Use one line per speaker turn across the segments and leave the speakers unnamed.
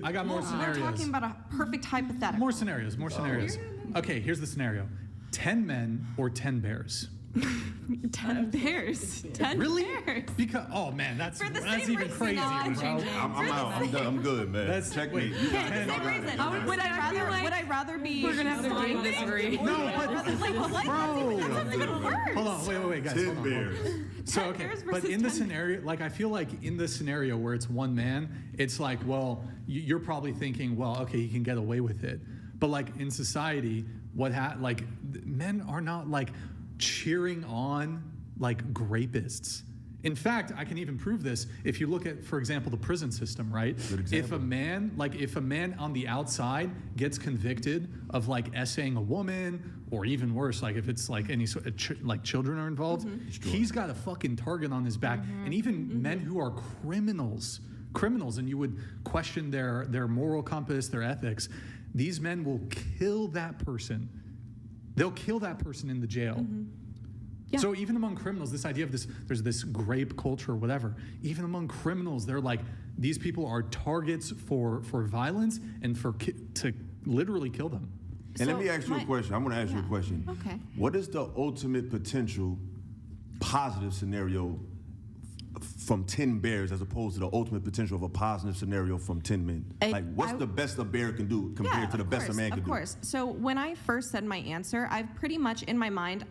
I got more scenarios.
We're talking about a perfect hypothetical.
More scenarios. Okay, here's the scenario: 10 men or 10 bears.
10 bears. 10
really?
bears.
Because that's even crazy, bro.
I'm out. I'm done. I'm good, man.
That's
checkmate.
For the same reason. Would I rather be?
We're gonna have to do this, Marie.
No, but bro.
That's even worse.
Hold on, wait, guys.
10 bears.
So okay, but in the scenario, like I feel like in the scenario where it's one man, it's like, well, you're probably thinking, well, okay, he can get away with it. But like in society, like men are not like cheering on like grapists. In fact, I can even prove this if you look at, for example, the prison system, right? If a man on the outside gets convicted of like essaying a woman, or even worse, like if it's like any sort of like children are involved, he's got a fucking target on his back. And even men who are criminals, and you would question their moral compass, their ethics, these men will kill that person. They'll kill that person in the jail. Yeah. So even among criminals, this idea of there's this grape culture or whatever, even among criminals, they're like, these people are targets for violence and to literally kill them.
And let me ask you a question. I'm going to ask you a question.
Okay.
What is the ultimate potential positive scenario from 10 bears as opposed to the ultimate potential of a positive scenario from 10 men? What's the best a bear can do compared to the best a man can do?
Of course. So when I first said my answer, I've pretty much in my mind,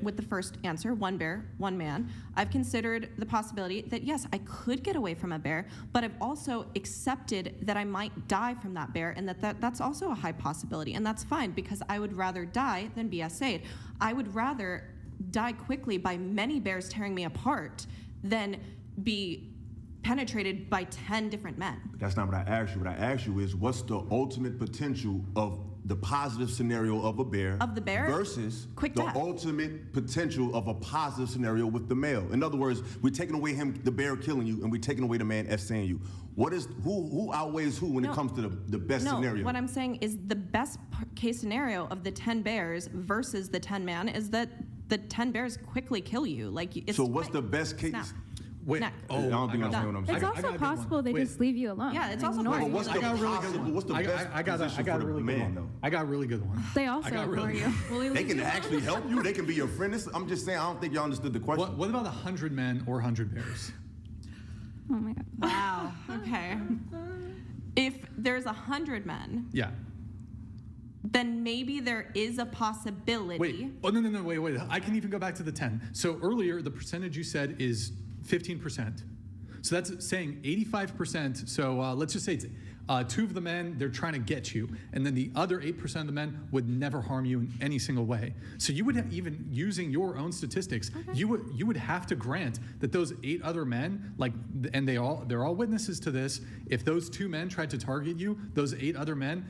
with the first answer, one bear, one man, I've considered the possibility that yes, I could get away from a bear, but I've also accepted that I might die from that bear, and that's also a high possibility, and that's fine because I would rather die than be essayed. I would rather die quickly by many bears tearing me apart than be penetrated by 10 different men.
That's not what I asked you. What I asked you is, what's the ultimate potential of the positive scenario of a bear versus the ultimate potential of a positive scenario with the male? In other words, we're taking away the bear killing you, and we're taking away the man essaying you. Who outweighs who when it comes to the best scenario?
No, what I'm saying is the best case scenario of the 10 bears versus the 10 man is that the 10 bears quickly kill you.
So what's the best case?
Wait,
I don't think I'm saying what I'm saying.
It's also possible they just leave you alone.
Yeah, it's also possible.
What's the best
I got a really good one. I got a really good one.
They also ignore you.
They can actually help you. They can be your friend. I'm just saying, I don't think y'all understood the question.
What about 100 men or 100 bears?
Oh my God.
Wow. Okay. If there's 100 men.
Yeah.
Then maybe there is a possibility.
Wait. Oh, no. Wait. I can even go back to the 10. So earlier, the percentage you said is 15%. So that's saying 85%. So let's just say it's 2 of the men, they're trying to get you. And then the other 8% of the men would never harm you in any single way. So you would have, even using your own statistics, you would have to grant that those 8 other men, and they're all witnesses to this, if those 2 men tried to target you, those 8 other men,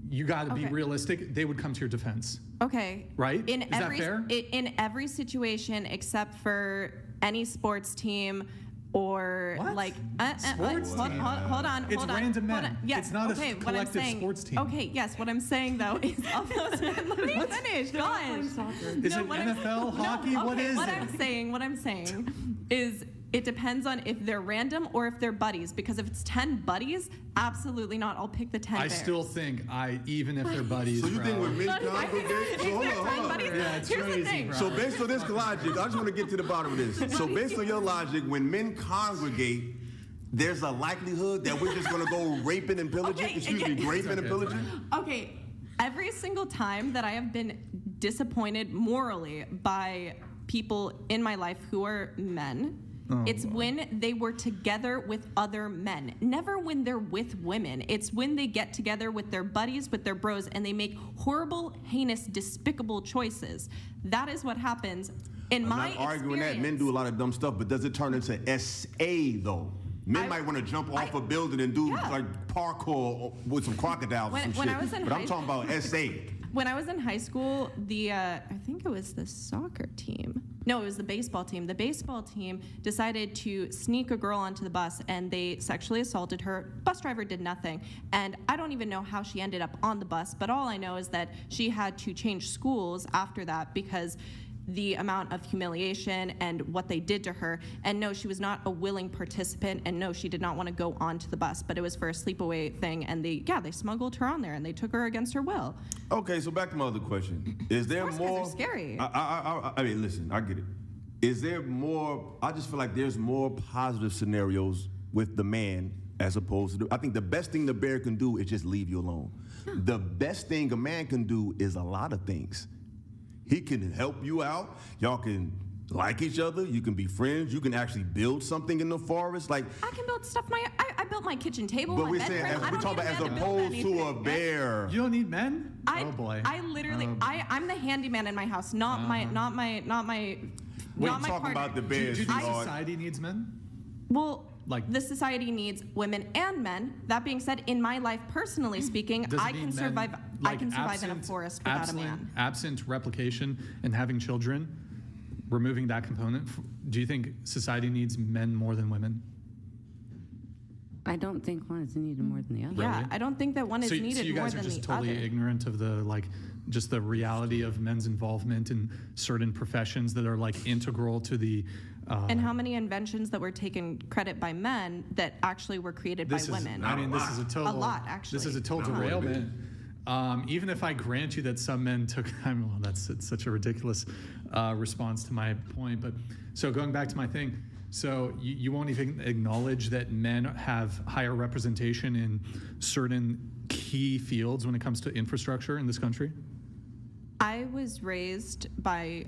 you got to be realistic, they would come to your defense.
Okay.
Right? Is that fair?
In every situation except for any sports team or
what?
Sports team? Hold on.
It's random men.
Yes.
It's not a collective sports team.
Okay, yes. What I'm saying though is of those men. Let me finish. Gosh.
Is it NFL, hockey? What is it?
What I'm saying is it depends on if they're random or if they're buddies. Because if it's 10 buddies, absolutely not. I'll pick the 10 bears.
I still think even if they're buddies.
So you think when men congregate?
So hold on.
Yeah, it's
Here's
crazy,
the thing.
bro.
So based on this logic, I just want to get to the bottom of this. So based on your logic, when men congregate, there's a likelihood that we're just going to go raping and pillaging? Raping and pillaging?
Okay. Every single time that I have been disappointed morally by people in my life who are men, it's when they were together with other men. Never when they're with women. It's when they get together with their buddies, with their bros, and they make horrible, heinous, despicable choices. That is what happens in my experience. I'm not arguing that. Men do a lot of dumb stuff, but does it turn into SA, though? Men might want to jump off a building and do like parkour with some crocodiles and some shit. But I'm talking about SA. When I was in high school, I think it was the soccer team. No, it was the baseball team. The baseball team decided to sneak a girl onto the bus, and they sexually assaulted her. Bus driver did nothing. And I don't even know how she ended up on the bus, but all I know is that she had to change schools after that because the amount of humiliation and what they did to her. And no, she was not a willing participant, and no, she did not want to go onto the bus, but it was for a sleepaway thing, and they smuggled her on there, and they took her against her will.
Okay, so back to my other question. Is there more?
They're scary.
I mean, listen, I get it. Is there more? I just feel like there's more positive scenarios with the man as opposed to I think the best thing the bear can do is just leave you alone. The best thing a man can do is a lot of things. He can help you out. Y'all can like each other. You can be friends. You can actually build something in the forest. Like
I can build stuff. I built my kitchen table.
But we're saying we're talking about as opposed to a bear.
You don't need men?
Oh boy. I literally I'm the handyman in my house, not my
Wait, talking about the bears.
Do you think society needs men?
Well, the society needs women and men. That being said, in my life, personally speaking, I can survive. I can survive in a forest without a man.
Absent replication and having children, removing that component. Do you think society needs men more than women?
I don't think one is needed more than the other.
Yeah, really? I don't think that one is needed more than the other. So you guys are just totally
ignorant of just the reality of men's involvement in certain professions that are integral to the.
And how many inventions that were taken credit by men that actually were created by women?
This is a lot, actually. This is a total derailment. Even if I grant you that some men took, that's such a ridiculous response to my point. But so going back to my thing, so you won't even acknowledge that men have higher representation in certain key fields when it comes to infrastructure in this country?
I was raised by.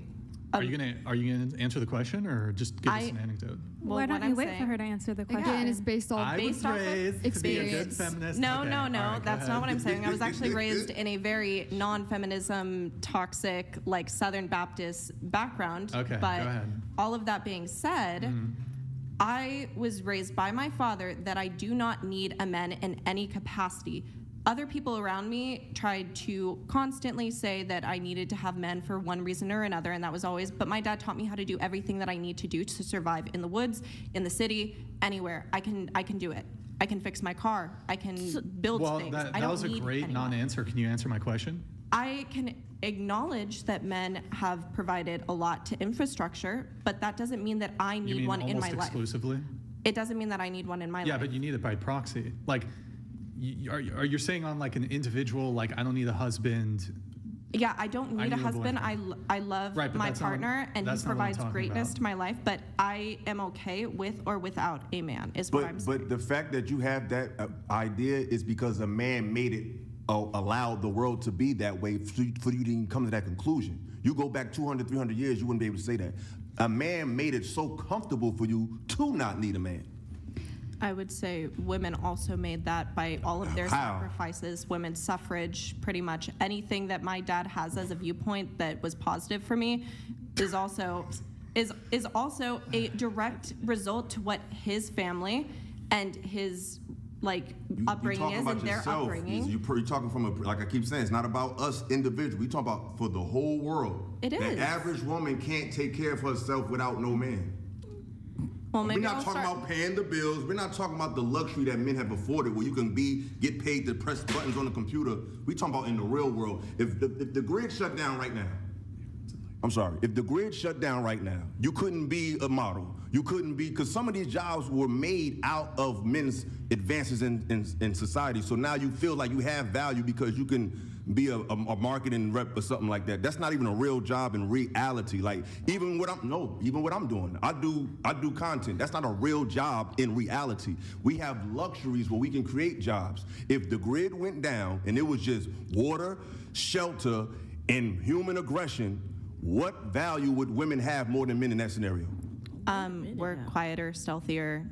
Are you gonna answer the question or just give us an anecdote?
Well, why don't you wait for her to answer the question?
Again, it's based off
experience.
To be a good
feminist.
No, right, that's not what I'm saying. I was actually raised in a very non-feminism, toxic, Southern Baptist background.
Okay,
but
go ahead.
All of that being said, I was raised by my father that I do not need a man in any capacity. Other people around me tried to constantly say that I needed to have men for one reason or another, and that was always, but my dad taught me how to do everything that I need to do to survive in the woods, in the city, anywhere. I can do it. I can fix my car. I can build things.
That was a great non-answer. Can you answer my question?
I can acknowledge that men have provided a lot to infrastructure, but that doesn't mean that I need one in my life.
Exclusively?
It doesn't mean that I need one in my life.
Yeah, but you need it by proxy. Are you saying on an individual, I don't need a husband?
Yeah, I don't need a husband. I love my partner, and he provides greatness to my life, but I am okay with or without a man, is what I'm saying.
But the fact that you have that idea is because a man made it, allowed the world to be that way for you to even come to that conclusion. You go back 200, 300 years, you wouldn't be able to say that. A man made it so comfortable for you to not need a man.
I would say women also made that by all of their sacrifices. Women's suffrage, pretty much anything that my dad has as a viewpoint that was positive for me is also a direct result to what his family and his upbringing is and their upbringing.
You're talking from like I keep saying, it's not about us individually. We're talking about for the whole world.
It is.
The average woman can't take care of herself without no man.
Well,
we're not talking about paying the bills. We're not talking about the luxury that men have afforded where you can get paid to press buttons on the computer. We're talking about in the real world. If the grid shut down right now, if the grid shut down right now, you couldn't be a model. You couldn't be, because some of these jobs were made out of men's advances in society. So now you feel like you have value because you can be a marketing rep or something like that. That's not even a real job in reality. Even what I'm doing, I do content. That's not a real job in reality. We have luxuries where we can create jobs. If the grid went down and it was just water, shelter, and human aggression, what value would women have more than men in that scenario?
We're quieter, stealthier.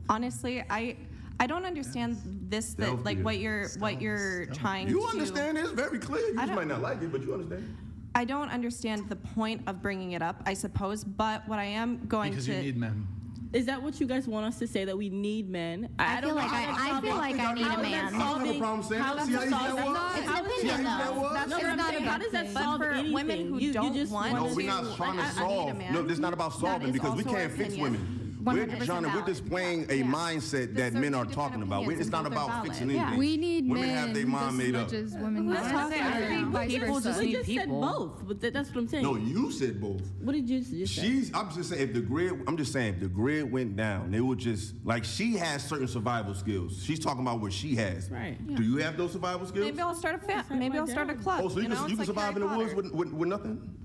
Honestly, I don't understand this. What you're trying to.
You understand? It's very clear. You just might not like it, but you understand.
I don't understand the point of bringing it up, I suppose. But what I am going
because you need men.
Is that what you guys want us to say, that we need men?
I feel like I need a man.
I don't have a problem saying that. See how easy that was?
It's an opinion, though. That's not
how does that solve anything?
Women who don't want to,
no, we're not trying to solve. No, it's not about solving because we can't fix women. We're displaying a mindset that men are talking about. It's not about fixing anything.
We need
women
men
have their mind made up.
as women need
People just
need
said
people.
both, but that's what I'm saying.
No, you said both.
What did you just say?
I'm just saying if the grid went down, they would just like she has certain survival skills. She's talking about what she has.
Right.
Yeah.
Do you have those survival skills?
Maybe I'll start Maybe I'll start a club.
Oh, so you can survive in the woods with nothing?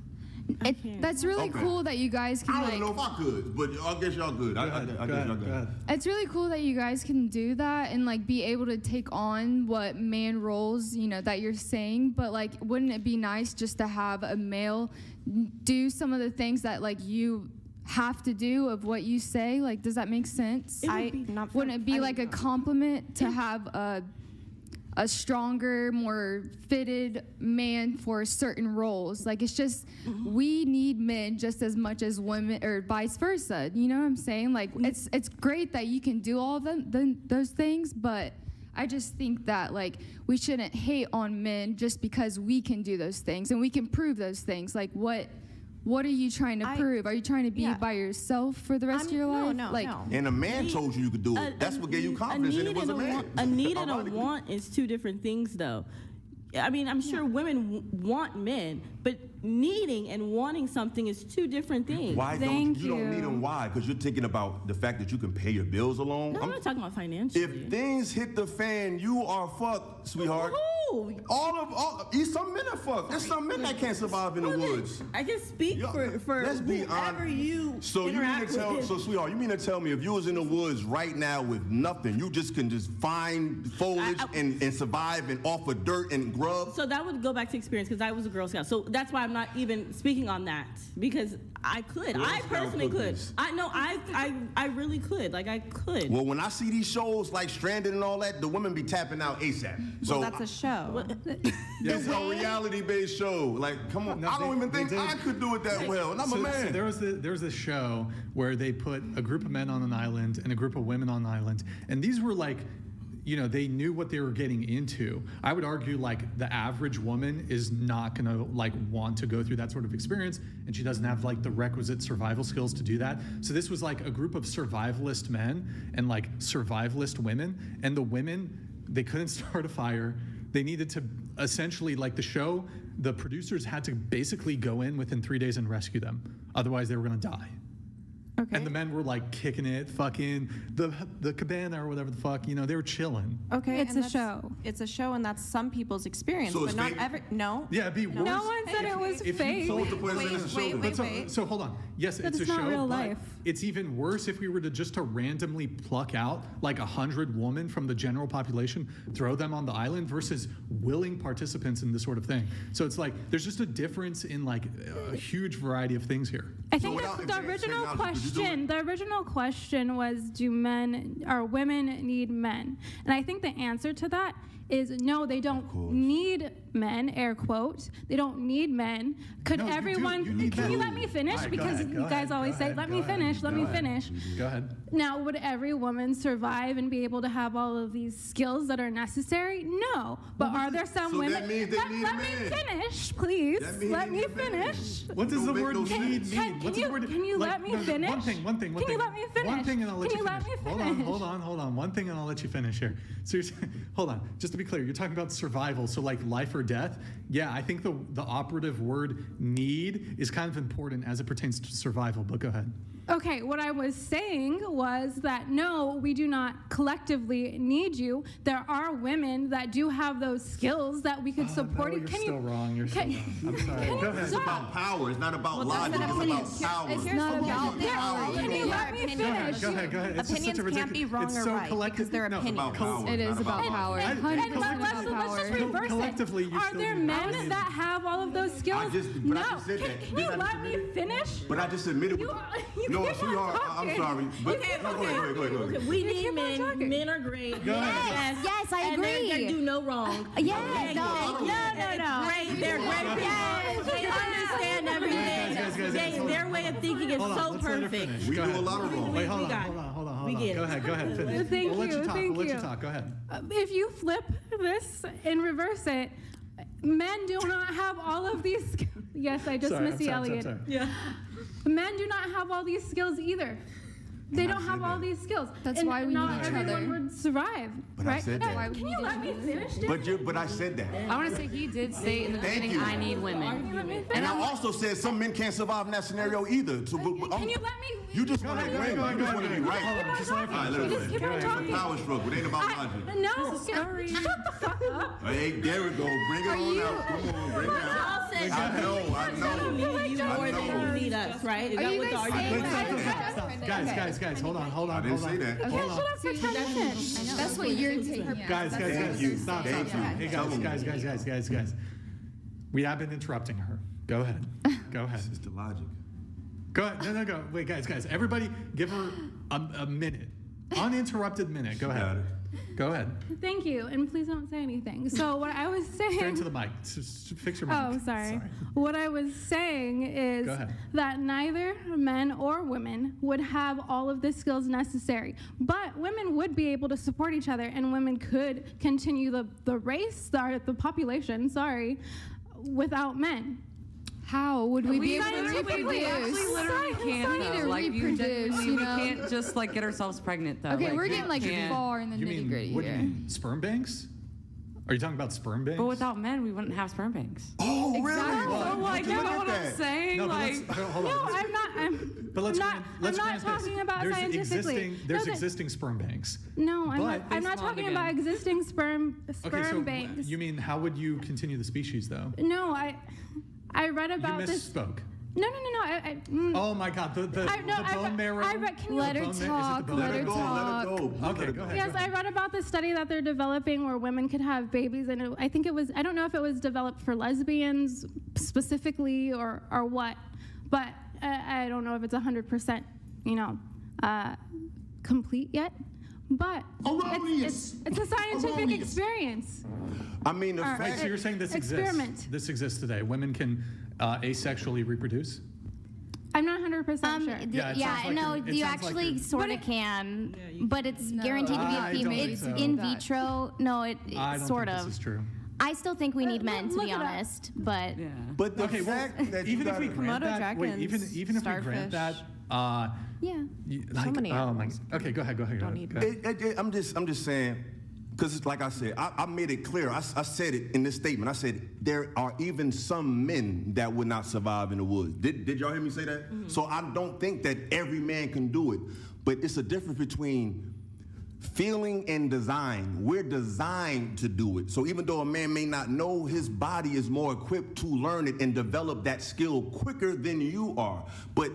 That's really cool that you guys can
I don't know if I could, but I guess y'all good. I guess y'all good.
It's really cool that you guys can do that and like be able to take on what man roles, that you're saying. But like, wouldn't it be nice just to have a male do some of the things that like you have to do of what you say? Like, does that make sense? Wouldn't it be like a compliment to have a stronger, more fitted man for certain roles? Like, it's just, we need men just as much as women, or vice versa. You know what I'm saying? Like, it's great that you can do all of those things, but I just think that, like, we shouldn't hate on men just because we can do those things and we can prove those things. Like, what are you trying to prove? Are you trying to be by yourself for the rest of your life?
No.
And a man told you could do it. That's what gave you confidence, and it was a man.
A need and a want is two different things, though. I mean, I'm sure women want men, but needing and wanting something is two different things.
Why don't you don't need them? Why? Because you're thinking about the fact that you can pay your bills alone.
No, I'm not talking about financially.
If things hit the fan, you are fucked, sweetheart. Some men are fucked. There's some men that can't survive in the woods.
I can speak for
let's be
whoever
honest.
you interact with.
So, sweetheart, you mean to tell me if you was in the woods right now with nothing, you just can just find foliage and survive and offer dirt and grub?
So that would go back to experience because I was a Girl Scout. So that's why I'm not even speaking on that because I could. I personally could. I really could. Like, I could.
Well, when I see these shows like Stranded and all that, the women be tapping out ASAP. So
that's a show.
It's a reality-based show. Like, come on. I don't even think I could do it that well, and I'm a man.
So there was this show where they put a group of men on an island and a group of women on an island, and these were like, they knew what they were getting into. I would argue like the average woman is not gonna like want to go through that sort of experience, and she doesn't have like the requisite survival skills to do that. So this was like a group of survivalist men and like survivalist women, and the women, they couldn't start a fire. They needed to essentially, like the show, the producers had to basically go in within 3 days and rescue them. Otherwise they were gonna die. Okay. And the men were like kicking it, fucking the cabana or whatever the fuck, they were chilling.
Okay,
it's a show.
It's a show, and that's some people's experience,
so
but not every. No.
Yeah, it'd be worse.
No one said it was fake.
Wait.
So hold on. Yes, it's a show.
Not real life.
It's even worse if we were to randomly pluck out like 100 women from the general population, throw them on the island versus willing participants in this sort of thing. So it's like there's just a difference in like a huge variety of things here.
I think the original question was, do men or women need men? And I think the answer to that is no, they don't need men, air quote. They don't need men. Could everyone, can you let me finish? Because you guys always say, let me finish.
Go ahead.
Now, would every woman survive and be able to have all of these skills that are necessary? No. But are there some women?
That means they need
let me finish, please. Let me finish.
What does the word need mean?
Can you let me finish?
One thing.
Can you let me finish?
One thing and I'll let you finish.
Can you let me finish?
Hold on. One thing and I'll let you finish here. So hold on. Just to be clear, you're talking about survival, so like life or death. Yeah, I think the operative word need is kind of important as it pertains to survival, but go ahead.
Okay, what I was saying was that no, we do not collectively need you. There are women that do have those skills that we could support.
No, you're still wrong. I'm sorry. Go ahead.
It's about power. It's not about logic. It's about power.
It's not about power.
Can you let me finish?
Go ahead.
Opinions can't be wrong or right because they're opinions.
It is about power.
And let's just reverse
collectively,
it.
you're
Are
still
there
doing
men
it.
that have all of those skills?
But I just said that.
Can you let me finish?
But I just admitted. No, sweetheart, I'm sorry. But go ahead.
We need men. Men are great.
Yes, I agree.
And they do no wrong.
Yes,
No. They're great. Yes. They understand everything. Their way of thinking is so perfect.
We do a lot of wrong.
Wait, hold on. Go ahead. Finish.
Thank
We'll
you.
let you talk. Go ahead.
If you flip this and reverse it, men do not have all of these skills. Yes, I just Missy Elliott.
Sorry.
Yeah.
Men do not have all these skills either. they don't have all these skills.
That's
and
why we
not
need each
everyone
other.
would survive,
But I
right?
said that. Why
we
Can
need
you
each
let me
other.
finish, dude?
But I said that.
I want to say he did say in the
Thank
beginning,
you.
I need women.
Let me
And
finish.
I also said some men can't survive in that scenario either. So,
Can you let me?
You just want to win. You just want to be right.
Hold on, just let me
All right,
finish.
let her
Keep on
finish. It's a
talking.
power struggle. It ain't about logic.
No, shut the fuck up.
Hey, there we go. Bring it on out. Come on, bring it out. I know.
We need you more than you need us, right? Is
Are
that
you
what the
guys
argument
saying
is?
that?
Guys, hold on.
I didn't say that.
Hold on.
Shut up for 10 minutes.
That's what you're taking.
Guys, stop. Hey, guys. We have been interrupting her. Go ahead.
It's the logic.
Go ahead. No, go. Wait, guys. Everybody give her a minute. Uninterrupted minute. Go ahead. Go ahead.
Thank you, and please don't say anything. So what I was saying.
Turn to the mic. Fix your mic.
Oh, sorry. What I was saying is
Go ahead.
that neither men or women would have all of the skills necessary, but women would be able to support each other, and women could continue the race, the population, without men.
How would we be able to
We
reproduce?
actually literally can't,
We need
though.
to
Like,
reproduce,
we
you know?
can't just, like, get ourselves pregnant, though.
Okay,
Like,
we're
we
getting like
can't.
far in the
You
nitty
mean
gritty
what do you
here.
mean? Sperm banks? Are you talking about sperm banks?
But without men, we wouldn't have sperm banks.
Oh, really?
Exactly.
So, like, you know what I'm saying?
No, but
Like,
hold on.
No,
let's-
I'm not.
But let's
I'm
grant,
not,
let's
I'm
grant
not
this.
talking about
There's
scientifically.
There's existing sperm banks.
No, I'm
But-
not
Spawned
talking
again.
about existing sperm
Okay, so
banks.
you mean how would you continue the species though?
No, I read
You
about this.
misspoke.
No.
Oh my God, the bone marrow.
Can you
Let her
bone marrow- is it the
talk.
bone
Let her
marrow?
talk.
Okay, go ahead.
Yes, I read about the study that they're developing where women could have babies, and I think it was, I don't know if it was developed for lesbians specifically or what, but I don't know if it's 100%, complete yet. But it's a scientific experience.
I mean, the
Wait,
fact.
So you're saying this
Experiment.
exists? This exists today. Women can asexually reproduce?
I'm not 100% sure.
Yeah, it sounds like
no,
it
you
sounds like
actually
you're-
sort of can, but it's guaranteed to be
I
a
don't
female.
think
It's
so.
in vitro. No,
I don't
sort
think
of.
this is true.
I still think we need men, to
look
be
it up.
honest, but
yeah.
But the
Okay, well,
fact that you
even if we
gotta-
grant
Komodo
that, wait, even
dragons,
if we grant that,
yeah.
like,
many
oh my,
animals.
okay, go ahead.
need
Go ahead.
I'm just saying, because like I said, I made it clear. I said it in this statement. I said there are even some men that would not survive in the woods. Did y'all hear me say that?
Mm-hmm.
So I don't think that every man can do it, but it's a difference between feeling and design. We're designed to do it. So even though a man may not know, his body is more equipped to learn it and develop that skill quicker than you are. But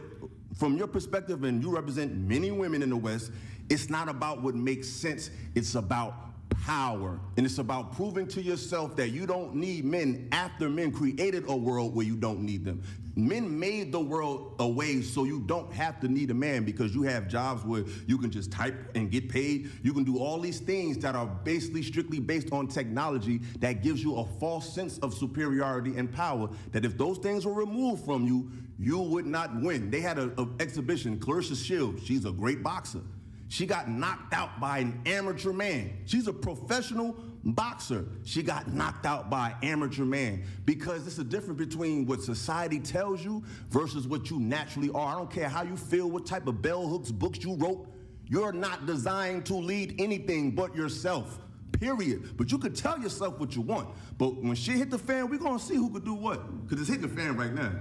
from your perspective, and you represent many women in the West, it's not about what makes sense. It's about power. And it's about proving to yourself that you don't need men after men created a world where you don't need them. Men made the world a way so you don't have to need a man, because you have jobs where you can just type and get paid. You can do all these things that are basically strictly based on technology that gives you a false sense of superiority and power, that if those things were removed from you, you would not win. They had an exhibition, Clarissa Shields. She's a great boxer. She got knocked out by an amateur man. She's a professional boxer. She got knocked out by an amateur man, because there's a difference between what society tells you versus what you naturally are. I don't care how you feel, what type of bell hooks books you wrote. You're not designed to lead anything but yourself, period. But you could tell yourself what you want. But when shit hit the fan, we're going to see who could do what, because it's hitting the fan right now.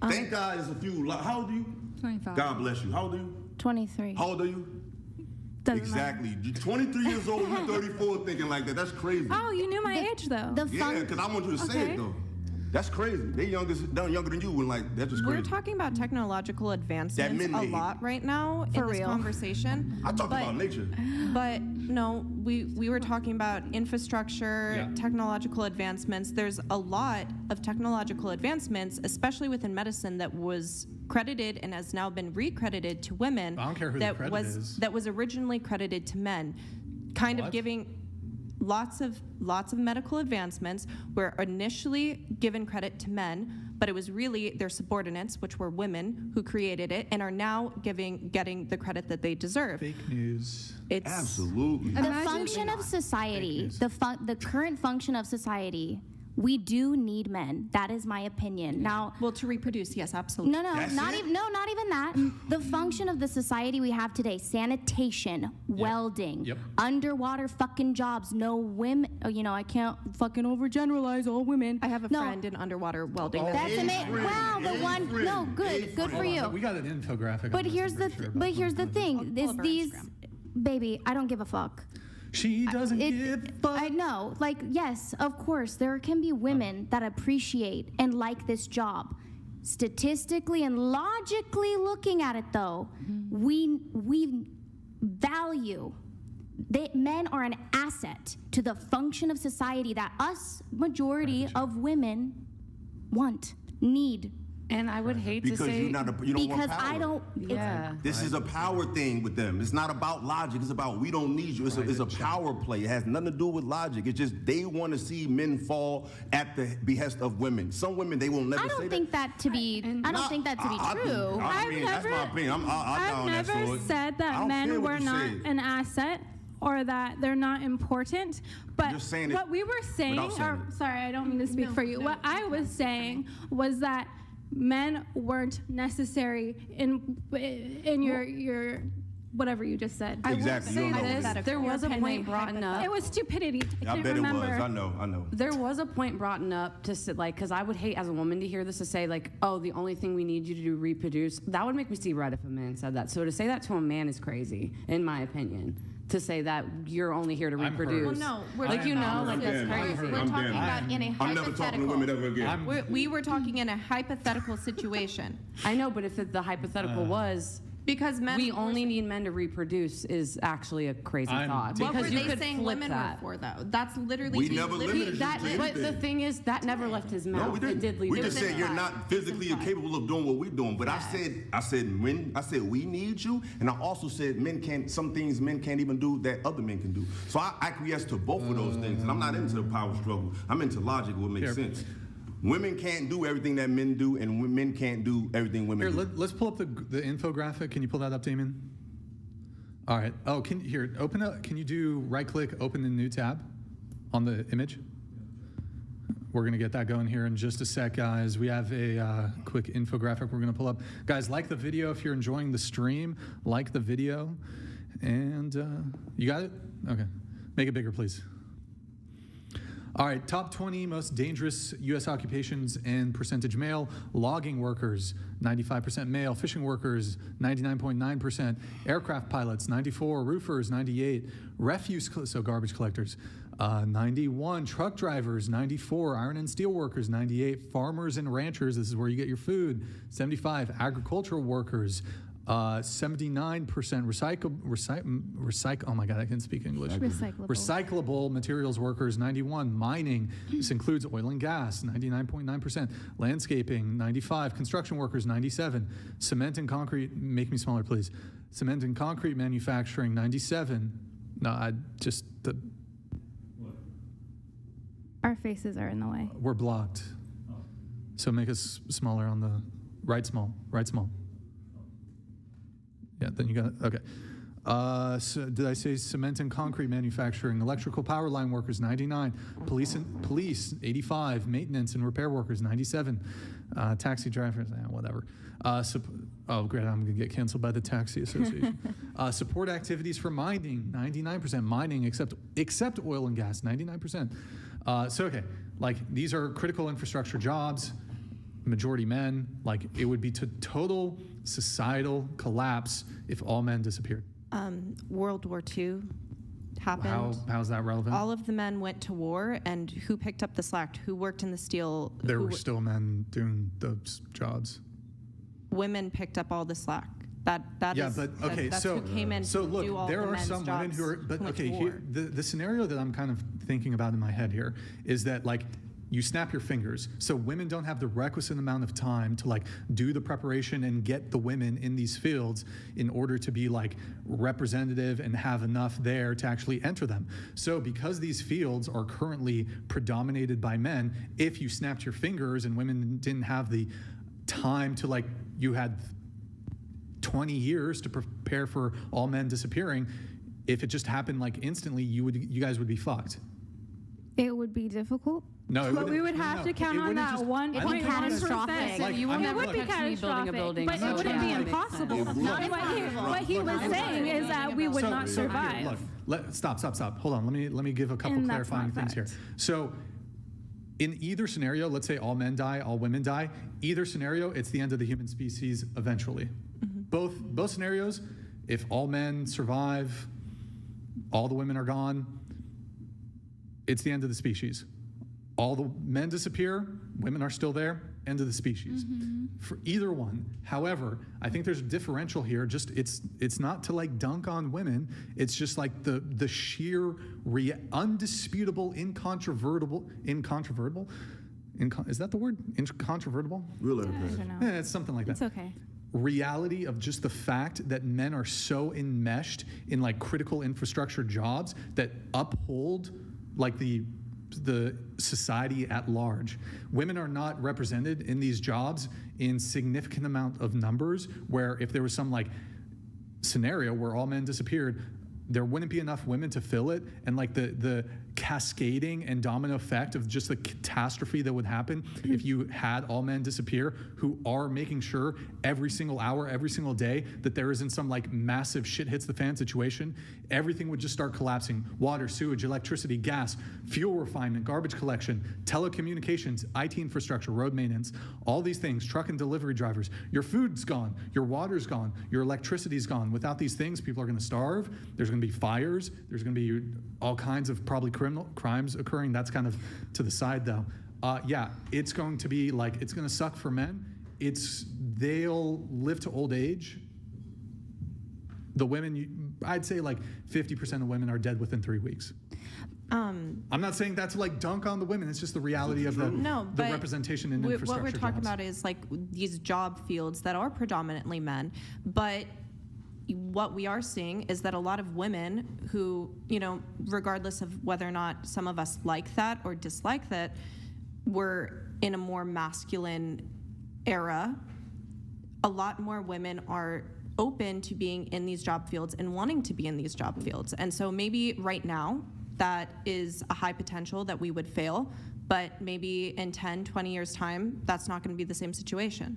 Thank God there's a few. How old are you?
25.
God bless you. How old are you?
23.
How old are you?
Doesn't
Exactly. You're 23 years old, you're 34 thinking like that. That's crazy.
Oh, you knew my age though.
Yeah, because I want you to say
Okay.
it though. That's crazy. They're younger than you, and like that's just crazy.
We're talking about technological advancements
men
a
made.
lot right now
For
in this
real.
conversation.
I talked
but-
about nature.
But no, we were talking about infrastructure,
Yeah.
technological advancements. There's a lot of technological advancements, especially within medicine, that was credited and has now been recredited to women.
I don't care who the credit is.
That was originally credited to men, kind of
What?
giving lots of medical advancements were initially given credit to men, but it was really their subordinates, which were women, who created it and are now getting the credit that they deserve.
Fake news.
It's
Absolutely.
The function of society, the current function of society We do need men. That is my opinion. Now,
well, to reproduce, yes, absolutely.
No, not even that. The function of the society we have today: sanitation, welding, underwater fucking jobs. No women. Oh, I can't fucking overgeneralize all women.
I have a friend in underwater welding.
That's amazing. Wow, the one. No, good for you.
We got an infographic.
But here's the thing: baby, I don't give a fuck.
She doesn't give a fuck.
I know. Like, yes, of course, there can be women that appreciate and like this job. Statistically and logically looking at it, though, we value that men are an asset to the function of society that us, majority of women, need.
And I would hate
because
to say
you don't want
because
power.
I don't.
This is a power thing with them. It's not about logic. It's about we don't need you. It's a power play. It has nothing to do with logic. It's just they want to see men fall at the behest of women. Some women they will never.
I don't think that to be. I don't think that to be true.
That's my opinion.
I've never said that men were not an asset or that they're not important. But what we were saying, sorry, I don't mean to speak for you. What I was saying was that men weren't necessary in your whatever you just said.
Exactly.
I will say this. There was a point brought up.
It was stupidity.
I bet
remember.
It was. I know.
There was a point brought up to sit because I would hate as a woman to hear this to say oh, the only thing we need you to do reproduce. That would make me see red if a man said that. So to say that to a man is crazy, in my opinion. To say that you're only here to reproduce.
Well, no, we're
that's crazy.
We're talking about in a hypothetical.
I'm never talking to women ever again.
We were talking in a hypothetical situation.
I know, but if the hypothetical was
because
we only need men to reproduce is actually a crazy thought.
What
because
were they saying women were for, though? That's literally
we never limited
that. But the thing is, that never left his mouth.
No, we didn't.
It did leave.
We just said you're not physically capable of doing what we're doing. But I said we need you, and I also said some things men can't even do that other men can do. So I acquiesce to both of those things, and I'm not into the power struggle. I'm into logic. What makes sense. Women can't do everything that men do, and men can't do everything women do.
Let's pull up the infographic. Can you pull that up, Damon? All right. Oh, open up. Can you do right-click, open the new tab on the image? We're going to get that going here in just a sec, guys. We have a quick infographic we're going to pull up. Guys, like the video if you're enjoying the stream. Like the video. And you got it? Okay. Make it bigger, please. All right, top 20 most dangerous U.S. occupations and percentage male. Logging workers, 95% male. Fishing workers, 99.9%. Aircraft pilots, 94. Roofers, 98. So garbage collectors, 91. Truck drivers, 94. Iron and steel workers, 98. Farmers and ranchers, this is where you get your food, 75. Agricultural workers, 79% recycle. Oh my God, I can't speak English. Recyclable materials workers, 91. Mining, this includes oil and gas, 99.9%. Landscaping, 95. Construction workers, 97. Cement and concrete, make me smaller, please. Cement and concrete manufacturing, 97. No,
Our faces are in the way.
We're blocked. So make us smaller on the right small. Yeah, then you got it. Okay. So did I say cement and concrete manufacturing? Electrical power line workers, 99. Police, 85. Maintenance and repair workers, 97. Taxi drivers, whatever. Great, I'm going to get canceled by the Taxi Association. Support activities for mining, 99%. Mining, except oil and gas, 99%. These are critical infrastructure jobs. Majority men, it would be total societal collapse if all men disappeared.
World War II happened.
How's that relevant?
All of the men went to war, and who picked up the slack? Who worked in the steel?
There were still men doing those jobs.
Women picked up all the slack. That's who came in to do all the men's jobs.
Women who are, here, the scenario that I'm kind of thinking about in my head here is that you snap your fingers. So women don't have the requisite amount of time to do the preparation and get the women in these fields in order to be representative and have enough there to actually enter them. So because these fields are currently predominated by men, if you snapped your fingers and women didn't have the time to you had 20 years to prepare for all men disappearing, if it just happened instantly, you guys would be fucked.
It would be difficult.
No,
But we would have to count on that 1.1%.
catastrophic.
Like,
It would be
Building a building.
catastrophic, but it wouldn't be impossible. What he was saying is that we would not survive.
Here, look, stop. Hold on. Let me give a couple
And that's
clarifying
not
things here.
fact.
So, in either scenario, let's say all men die, all women die. Either scenario, it's the end of the human species eventually. Both scenarios, if all men survive, all the women are gone, it's the end of the species. All the men disappear, women are still there, end of the species. For either one. However, I think there's a differential here. Just it's not to like dunk on women. It's just like the sheer undisputable, incontrovertible. Is that the word? Incontrovertible?
Really?
I don't know.
Yeah, it's something like that.
It's okay.
Reality of just the fact that men are so enmeshed in like critical infrastructure jobs that uphold like the society at large. Women are not represented in these jobs in significant amount of numbers, where if there was some like scenario where all men disappeared, there wouldn't be enough women to fill it, and like the cascading and domino effect of just the catastrophe that would happen if you had all men disappear, who are making sure every single hour, every single day that there isn't some like massive shit hits the fan situation. Everything would just start collapsing. Water, sewage, electricity, gas, fuel refinement, garbage collection, telecommunications, IT infrastructure, road maintenance, all these things, truck and delivery drivers. Your food's gone, your water's gone, your electricity's gone. Without these things, people are going to starve. There's going to be fires. There's going to be all kinds of probably crimes occurring. That's kind of to the side though. Yeah, it's going to be like, it's going to suck for men. They'll live to old age. The women, I'd say like 50% of women are dead within 3 weeks. I'm not saying that to like dunk on the women. It's just the reality of the representation in infrastructure.
What we're talking
jobs.
about is like these job fields that are predominantly men, but what we are seeing is that a lot of women who, regardless of whether or not some of us like that or dislike that, we're in a more masculine era. A lot more women are open to being in these job fields and wanting to be in these job fields. And so maybe right now that is a high potential that we would fail, but maybe in 10, 20 years' time, that's not going to be the same situation.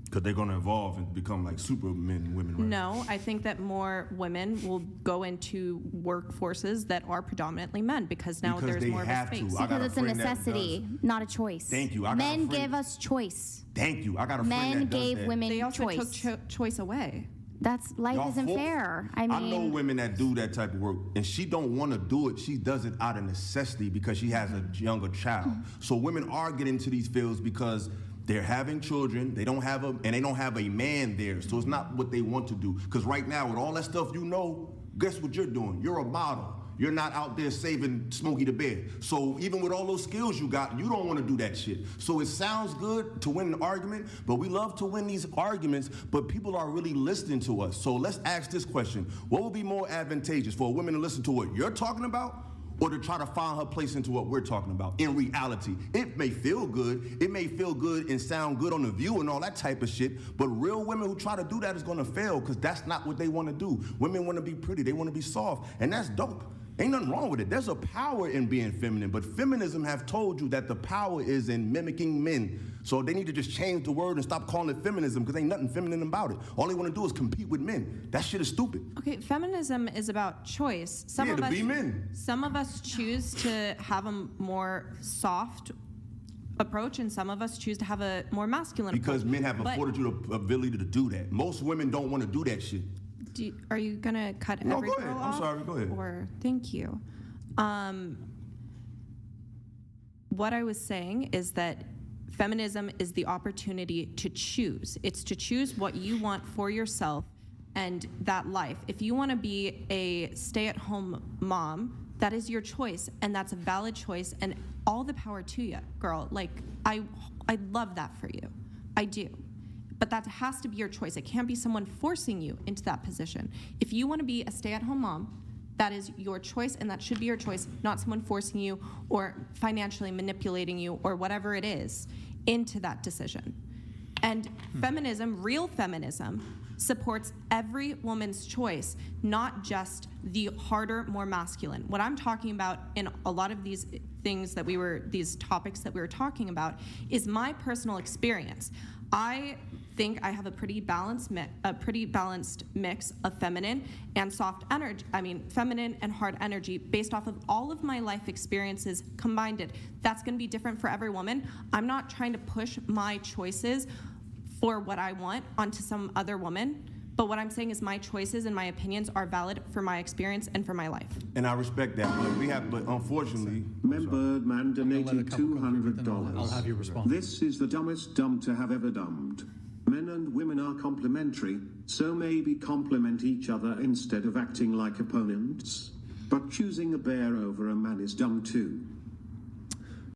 Because they're going to evolve and become like super men and women, right?
No, I think that more women will go into workforces that are predominantly men because there's more of a space.
Because it's a necessity, not a choice.
Thank you.
Men give us choice.
Thank you. I got a friend that does
gave
that.
women
They also
choice.
took choice away.
Life isn't fair. I
know women that do that type of work, and she don't want to do it. She does it out of necessity because she has a younger child. So women are getting into these fields because they're having children. They don't have a man there. So it's not what they want to do. Because right now, with all that stuff, guess what you're doing? You're a model. You're not out there saving Smokey the Bear. So even with all those skills you got, you don't want to do that shit. So it sounds good to win an argument, but we love to win these arguments, but people are really listening to us. So let's ask this question. What would be more advantageous for a woman to listen to what you're talking about, or to try to find her place into what we're talking about? In reality, it may feel good. It may feel good and sound good on The View and all that type of shit, but real women who try to do that is going to fail because that's not what they want to do. Women want to be pretty. They want to be soft, and that's dope. Ain't nothing wrong with it. There's a power in being feminine, but feminism have told you that the power is in mimicking men. So they need to just change the word and stop calling it feminism because ain't nothing feminine about it. All they want to do is compete with men. That shit is stupid.
Okay, feminism is about choice.
Be men.
Some of us choose to have a more soft approach, and some of us choose to have a more masculine
because
approach.
Men have afforded you the ability to do that. Most women don't want to do that shit.
Are you gonna cut
No,
every
go ahead.
girl
I'm
off?
sorry. Go ahead.
Or thank you. What I was saying is that feminism is the opportunity to choose. It's to choose what you want for yourself and that life. If you want to be a stay-at-home mom, that is your choice, and that's a valid choice. And all the power to you, girl. Like I love that for you. I do. But that has to be your choice. It can't be someone forcing you into that position. If you want to be a stay-at-home mom, that is your choice, and that should be your choice, not someone forcing you or financially manipulating you or whatever it is into that decision. And feminism, real feminism, supports every woman's choice, not just the harder, more masculine. What I'm talking about in a lot of these these topics that we were talking about is my personal experience. I think I have a pretty balanced mix of feminine and soft energy. Feminine and hard energy based off of all of my life experiences combined. That's going to be different for every woman. I'm not trying to push my choices for what I want onto some other woman. But what I'm saying is my choices and my opinions are valid for my experience and for my life.
And I respect that, but unfortunately...
Birdman donated $200.
I'll have you respond.
This is the dumbest dumb to have ever dumbed. Men and women are complementary, so maybe complement each other instead of acting like opponents. But choosing a bear over a man is dumb too.